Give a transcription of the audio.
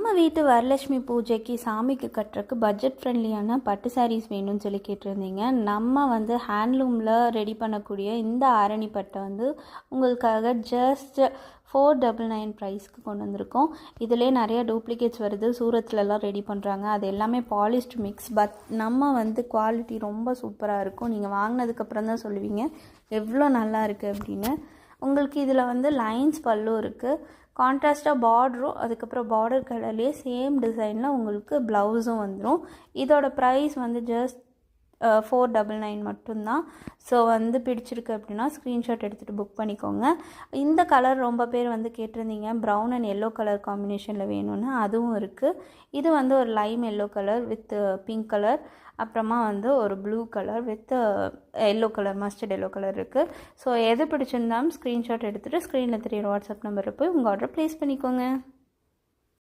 நம்ம வீட்டு வரலட்சுமி பூஜைக்கு சாமிக்கு கட்டுறக்கு பட்ஜெட் ஃப்ரெண்ட்லியான பட்டு சாரீஸ் வேணும்னு சொல்லி கேட்டிருந்தீங்க. நம்ம வந்து ஹேண்ட்லூமில் ரெடி பண்ணக்கூடிய இந்த ஆரணி பட்டை வந்து உங்களுக்காக ஜஸ்ட் 499 ப்ரைஸ்க்கு கொண்டு வந்திருக்கோம். இதிலே நிறைய டூப்ளிகேட்ஸ் வருது, சூரத்துலலாம் ரெடி பண்ணுறாங்க. அது எல்லாமே பாலிஸ்ட் மிக்ஸ். பட் நம்ம வந்து குவாலிட்டி ரொம்ப சூப்பராக இருக்கும். நீங்கள் வாங்கினதுக்கப்புறம் தான் சொல்லுவீங்க எவ்வளோ நல்லா இருக்குது அப்படின்னு. உங்களுக்கு இதில் வந்து லைன்ஸ் பல்லு இருக்குது, கான்ட்ராஸ்ட்டாக பார்டரும், அதுக்கப்புறம் பார்டர் கலர்லேயே சேம் டிசைனில் உங்களுக்கு ப்ளவுஸும் வந்துடும். இதோட ப்ரைஸ் வந்து ஜஸ்ட் 499 மட்டும்தான். ஸோ வந்து பிடிச்சிருக்கு அப்படின்னா ஸ்க்ரீன்ஷாட் எடுத்துகிட்டு புக் பண்ணிக்கோங்க. இந்த கலர் ரொம்ப பேர் வந்து கேட்டிருந்தீங்க, ப்ரௌன் அண்ட் எல்லோ கலர் காம்பினேஷனில் வேணும்னு, அதுவும் இருக்குது. இது வந்து ஒரு Lime yellow colour with pink colour, அப்புறமா வந்து ஒரு blue colour with yellow colour, mustard yellow colour இருக்குது. ஸோ எது பிடிச்சிருந்தாலும் ஸ்க்ரீன்ஷாட் எடுத்துகிட்டு ஸ்க்ரீனில் தெரியுற வாட்ஸ்அப் நம்பருக்கு போய் உங்கள் ஆர்டர் ப்ளேஸ் பண்ணிக்கோங்க.